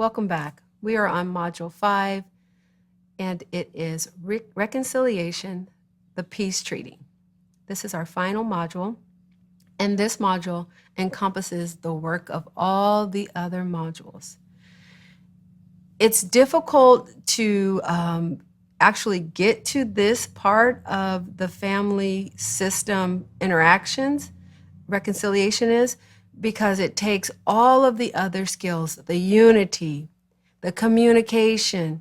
welcome back. We are on Module 5, and it is Reconciliation, the Peace Treaty. This is our final module, and this module encompasses the work of all the other modules. It's difficult to actually get to this part of the family system interactions, reconciliation is, because it takes all of the other skills, the unity, the communication,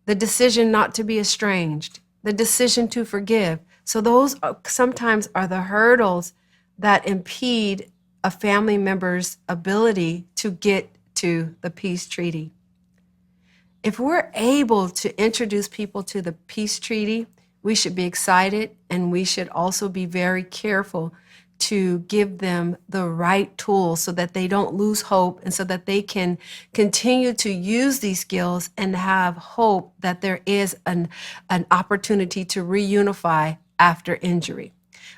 the decision not to be estranged, the decision to forgive. So those sometimes are the hurdles that impede a family member's ability to get to the peace treaty. If we're able to introduce people to the peace treaty, we should be excited, and we should also be very careful to give them the right tools so that they don't lose hope, and so that they can continue to use these skills and have hope that there is an opportunity to reunify after injury.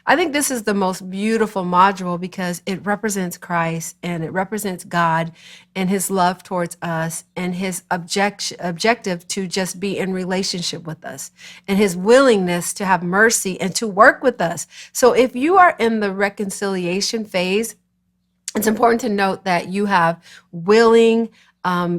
I think this is the most beautiful module because it represents Christ, and it represents God and his love towards us, and his objective to just be in relationship with us, and his willingness to have mercy and to work with us. So if you are in the reconciliation phase, it's important to note that you have willing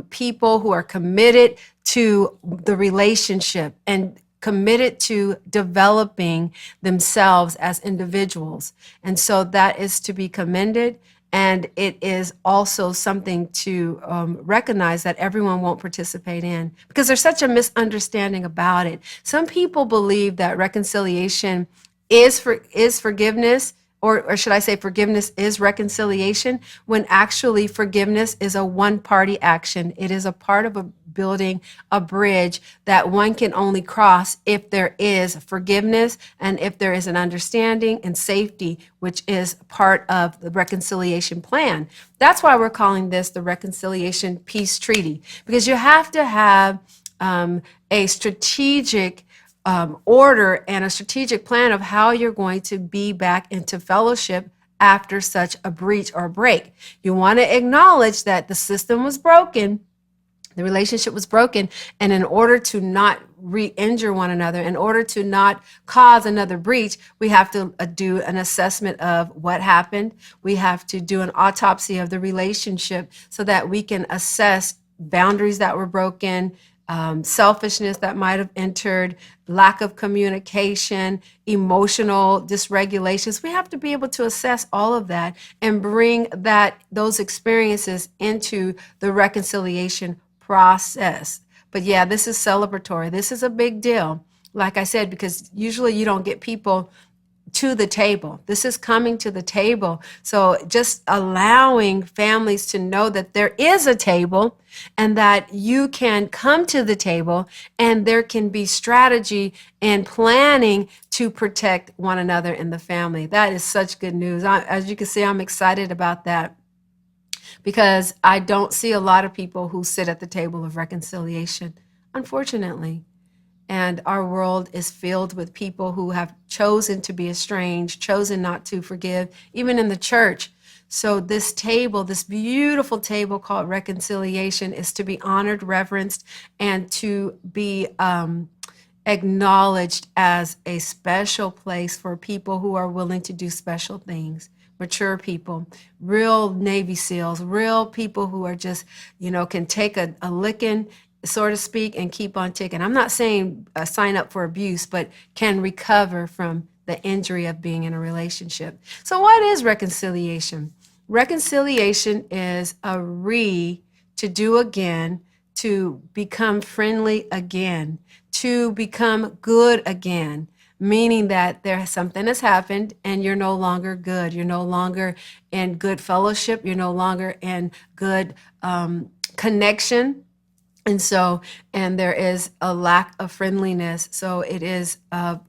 people who are committed to the relationship and committed to developing themselves as individuals. And so that is to be commended. And it is also something to recognize that everyone won't participate in, because there's such a misunderstanding about it. Some people believe that reconciliation is forgiveness, or should I say forgiveness is reconciliation, when actually forgiveness is a one-party action. It is a part of building a bridge that one can only cross if there is forgiveness and if there is an understanding and safety, which is part of the reconciliation plan. That's why we're calling this the Reconciliation Peace Treaty, because you have to have a strategic order and a strategic plan of how you're going to be back into fellowship after such a breach or break. You want to acknowledge that the system was broken, the relationship was broken, and in order to not re-injure one another, in order to not cause another breach, we have to do an assessment of what happened. We have to do an autopsy of the relationship so that we can assess boundaries that were broken, selfishness that might have entered, lack of communication, emotional dysregulations. We have to be able to assess all of that and bring those experiences into the reconciliation process. But yeah, this is celebratory. This is a big deal, like I said, because usually you don't get people to the table. This is coming to the table. So just allowing families to know that there is a table and that you can come to the table, and there can be strategy and planning to protect one another in the family. That is such good news. As you can see, I'm excited about that, because I don't see a lot of people who sit at the table of reconciliation, unfortunately. And our world is filled with people who have chosen to be estranged, chosen not to forgive, even in the church. So this table, this beautiful table called reconciliation, is to be honored, reverenced, and to be acknowledged as a special place for people who are willing to do special things. Mature people, real Navy SEALs, real people who are just, can take a licking, so to speak, and keep on ticking. I'm not saying sign up for abuse, but can recover from the injury of being in a relationship. So what is reconciliation? Reconciliation is to do again, to become friendly again, to become good again, meaning that something has happened and you're no longer good. You're no longer in good fellowship. You're no longer in good connection. And there is a lack of friendliness. So it is a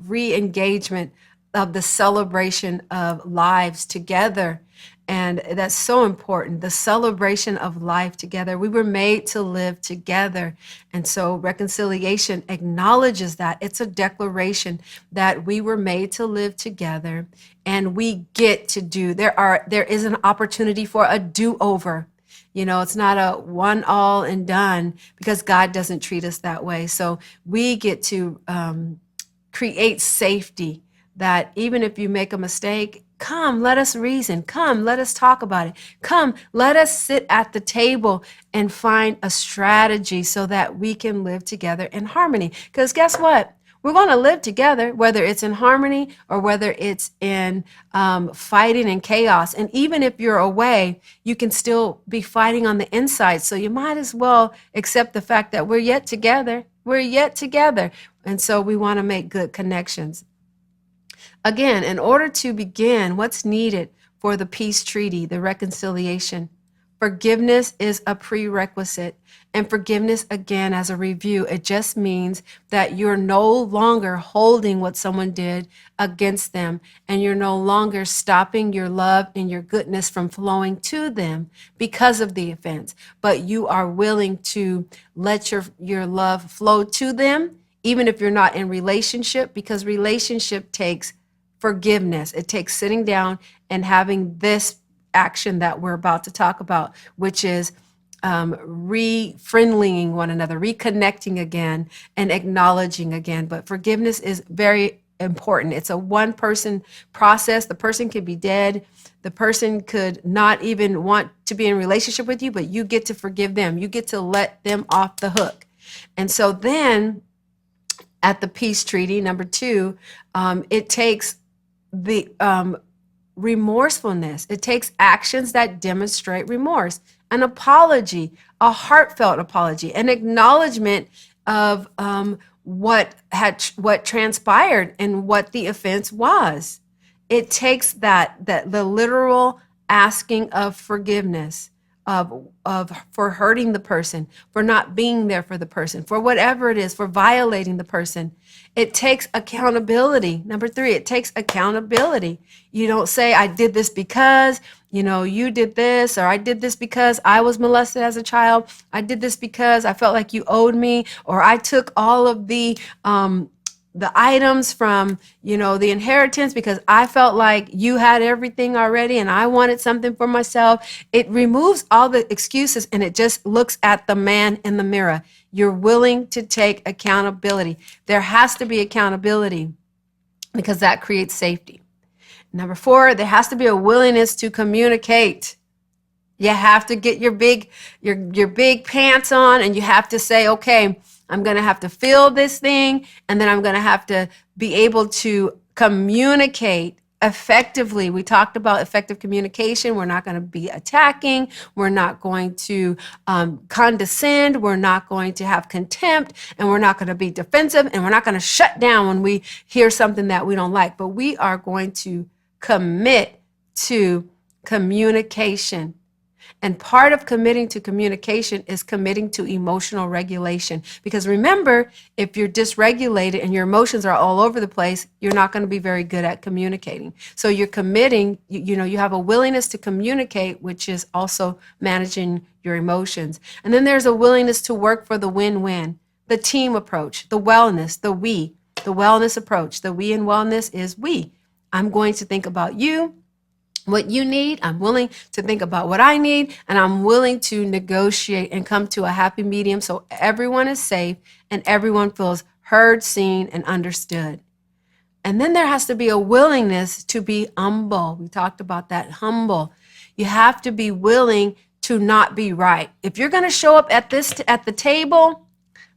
re-engagement of the celebration of lives together. And that's so important, the celebration of life together. We were made to live together. And so reconciliation acknowledges that. It's a declaration that we were made to live together, and we get to there is an opportunity for a do-over. It's not a one all and done, because God doesn't treat us that way. So we get to create safety, that even if you make a mistake, come, let us reason. Come, let us talk about it. Come, let us sit at the table and find a strategy so that we can live together in harmony. Because guess what? We're going to live together, whether it's in harmony or whether it's in fighting and chaos. And even if you're away, you can still be fighting on the inside. So you might as well accept the fact that we're yet together. We're yet together. And so we want to make good connections. Again, in order to begin, what's needed for the peace treaty, the reconciliation? Forgiveness is a prerequisite. And forgiveness, again, as a review, it just means that you're no longer holding what someone did against them, and you're no longer stopping your love and your goodness from flowing to them because of the offense. But you are willing to let your love flow to them, even if you're not in relationship, because relationship takes forgiveness. It takes sitting down and having this action that we're about to talk about, which is re-friendlying one another, reconnecting again, and acknowledging again. But forgiveness is very important. It's a one-person process. The person could be dead. The person could not even want to be in relationship with you, but you get to forgive them. You get to let them off the hook. And so then at the peace treaty, number 2, it takes the remorsefulness. It takes actions that demonstrate remorse, an apology, a heartfelt apology, an acknowledgement of what transpired and what the offense was. It takes that the literal asking of forgiveness for hurting the person, for not being there for the person, for whatever it is, for violating the person. It takes accountability. Number 3, it takes accountability. You don't say, I did this because, you did this, or I did this because I was molested as a child. I did this because I felt like you owed me, or I took all of the items from, the inheritance because I felt like you had everything already and I wanted something for myself. It removes all the excuses and it just looks at the man in the mirror. You're willing to take accountability. There has to be accountability because that creates safety. Number 4, there has to be a willingness to communicate. You have to get your big pants on, and you have to say, okay, I'm going to have to feel this thing, and then I'm going to have to be able to communicate effectively. We talked about effective communication. We're not going to be attacking. We're not going to condescend. We're not going to have contempt, and we're not going to be defensive, and we're not going to shut down when we hear something that we don't like. But we are going to commit to communication. And part of committing to communication is committing to emotional regulation. Because remember, if you're dysregulated and your emotions are all over the place, you're not going to be very good at communicating. So you're committing, you have a willingness to communicate, which is also managing your emotions. And then there's a willingness to work for the win-win, the team approach, the wellness, the wellness approach. The we in wellness is we. I'm going to think about you, what you need. I'm willing to think about what I need, and I'm willing to negotiate and come to a happy medium so everyone is safe and everyone feels heard, seen, and understood. And then there has to be a willingness to be humble. We talked about that, humble. You have to be willing to not be right. If you're going to show up at the table,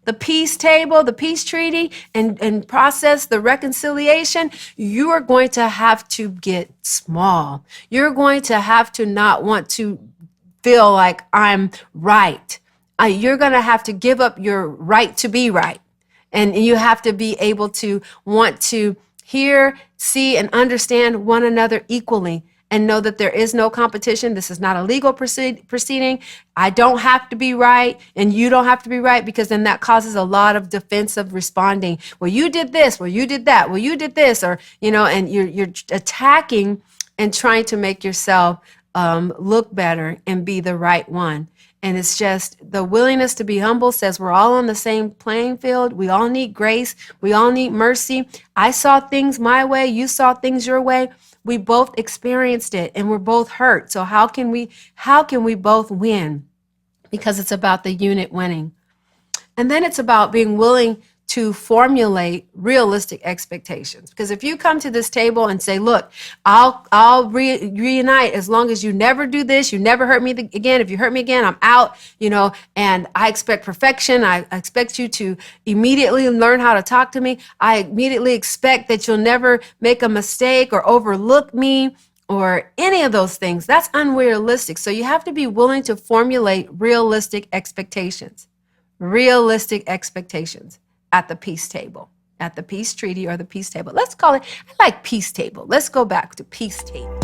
the peace table, the peace treaty, and process the reconciliation, you are going to have to get small. You're going to have to not want to feel like I'm right. You're going to have to give up your right to be right. And you have to be able to want to hear, see, and understand one another equally, and know that there is no competition. This is not a legal proceeding. I don't have to be right, and you don't have to be right, because then that causes a lot of defensive responding. Well, you did this. Well, you did that. Well, you did this, or and you're attacking and trying to make yourself look better and be the right one. And it's just the willingness to be humble says we're all on the same playing field. We all need grace. We all need mercy. I saw things my way. You saw things your way. We both experienced it and we're both hurt. So how can we both win? Because it's about the unit winning. And then it's about being willing to formulate realistic expectations. Because if you come to this table and say, look, I'll reunite as long as you never do this, you never hurt me again. If you hurt me again, I'm out, and I expect perfection. I expect you to immediately learn how to talk to me. I immediately expect that you'll never make a mistake or overlook me or any of those things. That's unrealistic. So you have to be willing to formulate realistic expectations. Realistic expectations at the peace table, at the peace treaty or the peace table. Let's call it, I like peace table. Let's go back to peace table.